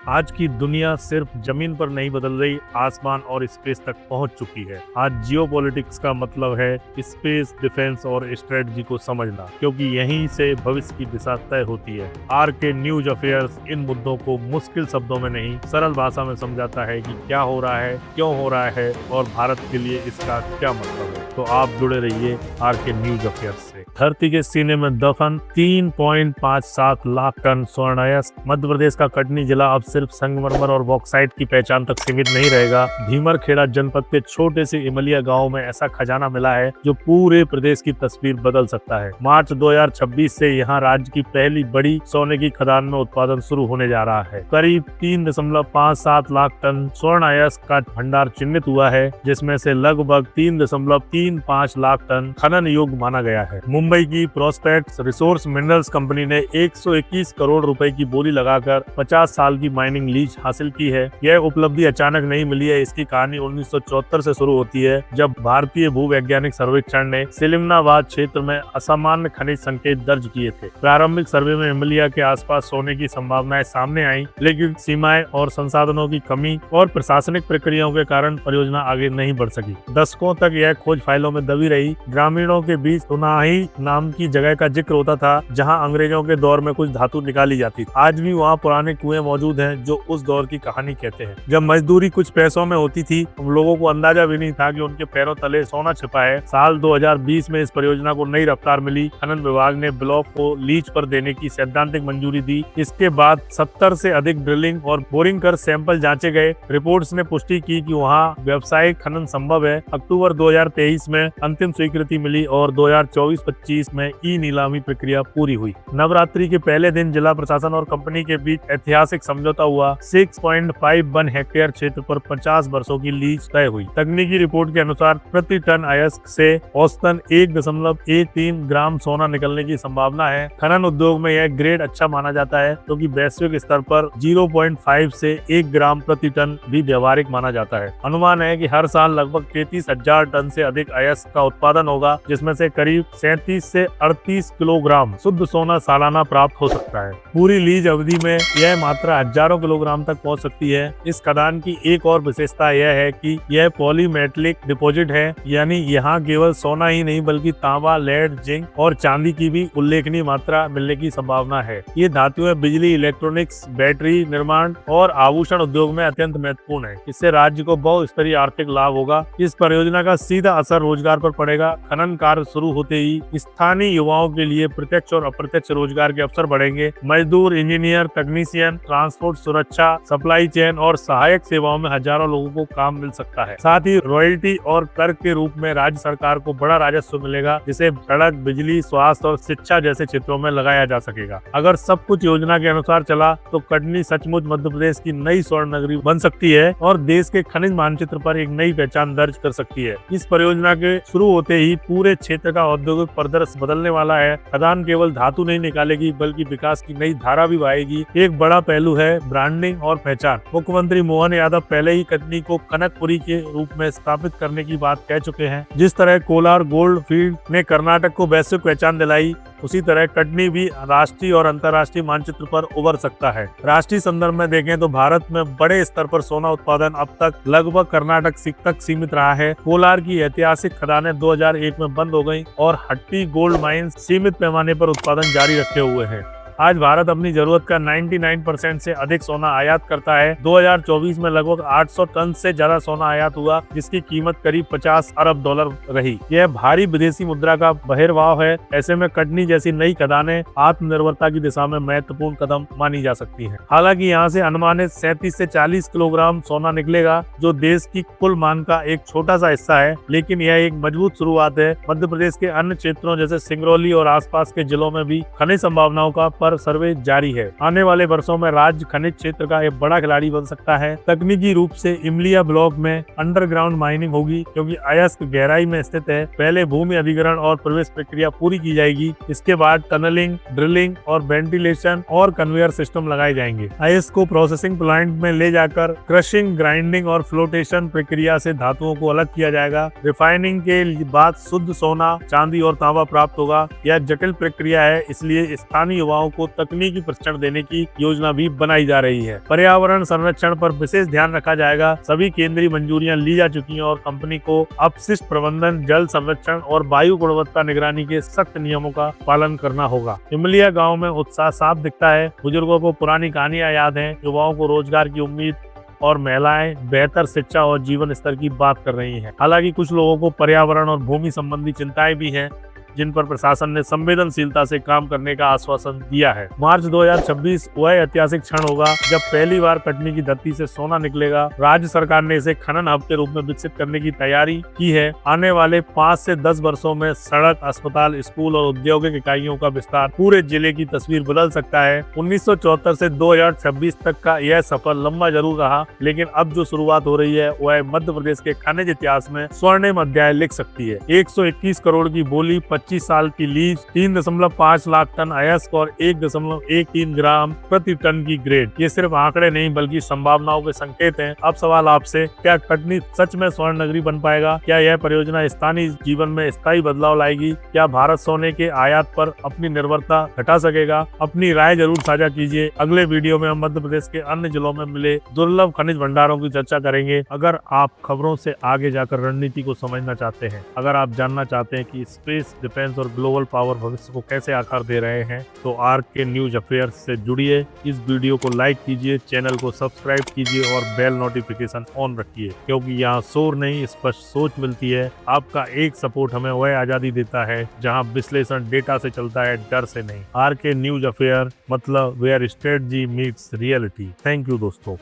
आज की दुनिया सिर्फ जमीन पर नहीं बदल रही, आसमान और स्पेस तक पहुंच चुकी है। आज जियोपॉलिटिक्स का मतलब है स्पेस, डिफेंस और स्ट्रेटजी को समझना, क्योंकि यहीं से भविष्य की दिशा तय होती है। आर के न्यूज अफेयर्स इन मुद्दों को मुश्किल शब्दों में नहीं, सरल भाषा में समझाता है कि क्या हो रहा है, क्यों हो रहा है और भारत के लिए इसका क्या मतलब है। तो आप जुड़े रहिए आर के न्यूज अफेयर्स से। धरती के सीने में दफन 3.57 लाख टन स्वर्ण अयस्क। मध्य प्रदेश का कटनी जिला अब सिर्फ संगमरमर और बॉक्साइट की पहचान तक सीमित नहीं रहेगा। भीमरखेड़ा जनपद के छोटे से इमलिया गांव में ऐसा खजाना मिला है जो पूरे प्रदेश की तस्वीर बदल सकता है। मार्च 2026 से यहां राज्य की पहली बड़ी सोने की खदान में उत्पादन शुरू होने जा रहा है। करीब 3.57 लाख टन स्वर्ण अयस्क का भंडार चिन्हित हुआ है, जिसमें से लगभग 3.35 लाख टन खनन योग्य माना गया है। मुंबई की प्रोस्पेक्ट रिसोर्स मिनरल्स कंपनी ने 121 करोड़ रुपए की बोली लगाकर 50 साल की माइनिंग लीज हासिल की है। यह उपलब्धि अचानक नहीं मिली है। इसकी कहानी 1974 से शुरू होती है, जब भारतीय भूवैज्ञानिक सर्वेक्षण ने सिलिमनाबाद क्षेत्र में असामान्य खनिज संकेत दर्ज किए थे। प्रारंभिक सर्वे में इमलिया के आसपास सोने की संभावनाएं सामने आई, लेकिन सीमाएं और संसाधनों की कमी और प्रशासनिक प्रक्रियाओं के कारण परियोजना आगे नहीं बढ़ सकी। दशकों तक यह खोज फाइलों में दबी रही। ग्रामीणों के बीच सुनाही नाम की जगह का जिक्र होता था, जहां अंग्रेजों के दौर में कुछ धातु निकाली जाती थी। आज भी वहां पुराने कुएं मौजूद हैं जो उस दौर की कहानी कहते हैं। जब मजदूरी कुछ पैसों में होती थी, हम लोगों को अंदाजा भी नहीं था कि उनके पैरों तले सोना छिपा है। साल 2020 में इस परियोजना को नई रफ्तार मिली। खनन विभाग ने ब्लॉक को लीज पर देने की सैद्धांतिक मंजूरी दी। इसके बाद 70 से अधिक ड्रिलिंग और बोरिंग कर सैंपल जांचे गए। रिपोर्ट्स ने पुष्टि की कि वहां व्यावसायिक खनन संभव है। अक्टूबर 2023 में अंतिम स्वीकृति मिली और 2024-25 में ई नीलामी प्रक्रिया पूरी हुई। नवरात्रि के पहले दिन जिला प्रशासन और कंपनी के बीच ऐतिहासिक समझौता हुआ। 6.51 हेक्टेयर क्षेत्र पर 50 वर्षों की लीज तय हुई। तकनीकी रिपोर्ट के अनुसार प्रति टन अयस्क से औसतन 1.13 ग्राम सोना निकलने की संभावना है। खनन उद्योग में यह ग्रेड अच्छा माना जाता है, क्योंकि वैश्विक स्तर पर 0.5 से 1 ग्राम प्रति टन भी व्यवहारिक माना जाता है। अनुमान है कि हर साल लगभग 33,000 टन से अधिक अयस्क का उत्पादन होगा, जिसमें से करीब 37 से 38 किलोग्राम शुद्ध सोना सालाना प्राप्त हो सकता है। पूरी लीज अवधि में यह मात्रा हजारों किलोग्राम तक पहुंच सकती है। इस खदान की एक और विशेषता यह है कि यह पॉलीमेटलिक डिपॉजिट है, यानी यहाँ केवल सोना ही नहीं बल्कि तांबा, लेड, जिंक और चांदी की भी उल्लेखनीय मात्रा मिलने की संभावना है। ये धातुएं बिजली, इलेक्ट्रॉनिक्स, बैटरी निर्माण और आभूषण उद्योग में अत्यंत महत्वपूर्ण है। इससे राज्य को बहुस्तरीय आर्थिक लाभ होगा। इस परियोजना का सीधा असर रोजगार पर पड़ेगा। खनन कार्य शुरू होते ही स्थानीय युवाओं के लिए प्रत्यक्ष और अप्रत्यक्ष रोजगार के अवसर बढ़ेंगे। मजदूर, इंजीनियर, तकनीशियन, ट्रांसपोर्ट, सुरक्षा, सप्लाई चेन और सहायक सेवाओं में हजारों लोगों को काम मिल सकता है। साथ ही रॉयल्टी और कर के रूप में राज्य सरकार को बड़ा राजस्व मिलेगा, जिसे सड़क, बिजली, स्वास्थ्य और शिक्षा जैसे क्षेत्रों में लगाया जा सकेगा। अगर सब कुछ योजना के अनुसार चला तो कटनी सचमुच मध्य प्रदेश की नई स्वर्ण नगरी बन सकती है और देश के खनिज मानचित्र पर एक नई पहचान दर्ज कर सकती है। इस परियोजना के शुरू होते ही पूरे क्षेत्र का औद्योगिक परिदृश्य बदलने वाला है। खदान केवल धातु नहीं निकालेगी, बल्कि विकास की नई धारा भी बहाएगी। एक बड़ा पहलू है ब्रांडिंग और पहचान। मुख्यमंत्री मोहन यादव पहले ही कटनी को कनकपुरी के रूप में स्थापित करने की बात कह चुके हैं। जिस तरह कोलार गोल्ड फील्ड ने कर्नाटक को वैश्विक पहचान दिलाई, उसी तरह कटनी भी राष्ट्रीय और अंतर्राष्ट्रीय मानचित्र पर उभर सकता है। राष्ट्रीय संदर्भ में देखें तो भारत में बड़े स्तर पर सोना उत्पादन अब तक लगभग कर्नाटक तक सीमित रहा है। कोलार की ऐतिहासिक खदानें 2001 में बंद हो गईं और हट्टी गोल्ड माइंस सीमित पैमाने पर उत्पादन जारी रखे हुए हैं। आज भारत अपनी जरूरत का 99% से अधिक सोना आयात करता है। 2024 में लगभग 800 टन से ज्यादा सोना आयात हुआ, जिसकी कीमत करीब 50 अरब डॉलर रही। यह भारी विदेशी मुद्रा का बहिर्वाह है। ऐसे में कटनी जैसी नई खदानें आत्मनिर्भरता की दिशा में महत्वपूर्ण कदम मानी जा सकती हैं। हालांकि यहाँ से अनुमानित 37 से 40 किलोग्राम सोना निकलेगा, जो देश की कुल मांग का एक छोटा सा हिस्सा है, लेकिन यह एक मजबूत शुरुआत है। मध्य प्रदेश के अन्य क्षेत्रों जैसे सिंगरौली और आसपास के जिलों में भी खनिज संभावनाओं का सर्वे जारी है। आने वाले वर्षों में राज्य खनिज क्षेत्र का एक बड़ा खिलाड़ी बन सकता है। तकनीकी रूप से इमलिया ब्लॉक में अंडरग्राउंड माइनिंग होगी, क्योंकि अयस्क गहराई में स्थित है। पहले भूमि अधिग्रहण और प्रवेश प्रक्रिया पूरी की जाएगी। इसके बाद टनलिंग, ड्रिलिंग और वेंटिलेशन और कन्वेयर सिस्टम लगाए जाएंगे। अयस्क को प्रोसेसिंग प्लांट में ले जाकर क्रशिंग, ग्राइंडिंग और फ्लोटेशन प्रक्रिया से धातुओं को अलग किया जाएगा। रिफाइनिंग के बाद शुद्ध सोना, चांदी और तांबा प्राप्त होगा। यह जटिल प्रक्रिया है, इसलिए स्थानीय युवाओं को को तकनीकी प्रशिक्षण देने की योजना भी बनाई जा रही है। पर्यावरण संरक्षण पर विशेष ध्यान रखा जाएगा। सभी केंद्रीय मंजूरियां ली जा चुकी हैं और कंपनी को अपशिष्ट प्रबंधन, जल संरक्षण और वायु गुणवत्ता निगरानी के सख्त नियमों का पालन करना होगा। इमलिया गाँव में उत्साह साफ दिखता है। बुजुर्गों को पुरानी कहानियां याद हैं, युवाओं को रोजगार की उम्मीद और महिलाएं बेहतर शिक्षा और जीवन स्तर की बात कर रही हैं। हालांकि कुछ लोगों को पर्यावरण और भूमि संबंधी चिंताएं भी हैं, जिन पर प्रशासन ने संवेदनशीलता से काम करने का आश्वासन दिया है। मार्च 2026 वह ऐतिहासिक क्षण होगा जब पहली बार कटनी की धरती से सोना निकलेगा। राज्य सरकार ने इसे खनन हब के रूप में विकसित करने की तैयारी की है। आने वाले 5 से 10 वर्षों में सड़क, अस्पताल, स्कूल और औद्योगिक इकाइयों का विस्तार पूरे जिले की तस्वीर बदल सकता है। 1974 से 2026 तक का यह सफर लंबा जरूर रहा, लेकिन अब जो शुरुआत हो रही है वह मध्य प्रदेश के खनिज इतिहास में स्वर्णिम अध्याय लिख सकती है। 121 करोड़ की बोली, 25 साल की लीज, 3.5 लाख टन अयस्क और 1.13 ग्राम प्रति टन की ग्रेड। ये सिर्फ आंकड़े नहीं बल्कि संभावनाओं के संकेत हैं। अब सवाल आपसे, क्या कटनी सच में स्वर्ण नगरी बन पाएगा? क्या यह परियोजना स्थानीय जीवन में स्थायी बदलाव लाएगी? क्या भारत सोने के आयात पर अपनी निर्भरता घटा सकेगा? अपनी राय जरूर साझा कीजिए। अगले वीडियो में हम मध्य प्रदेश के अन्य जिलों में मिले दुर्लभ खनिज भंडारों की चर्चा करेंगे। अगर आप खबरों से आगे जाकर रणनीति को समझना चाहते हैं, अगर आप जानना चाहते हैं कि स्पेस, डिफेंस और ग्लोबल पावर भविष्य को कैसे आकार दे रहे हैं, तो RK न्यूज अफेयर्स से जुड़िए। इस वीडियो को लाइक कीजिए, चैनल को सब्सक्राइब कीजिए और बेल नोटिफिकेशन ऑन रखिए, क्योंकि यहाँ शोर नहीं, स्पष्ट सोच मिलती है। आपका एक सपोर्ट हमें वह आजादी देता है जहाँ विश्लेषण डेटा से चलता है, डर से नहीं। RK न्यूज अफेयर मतलब where strategy meets reality. Thank you दोस्तों।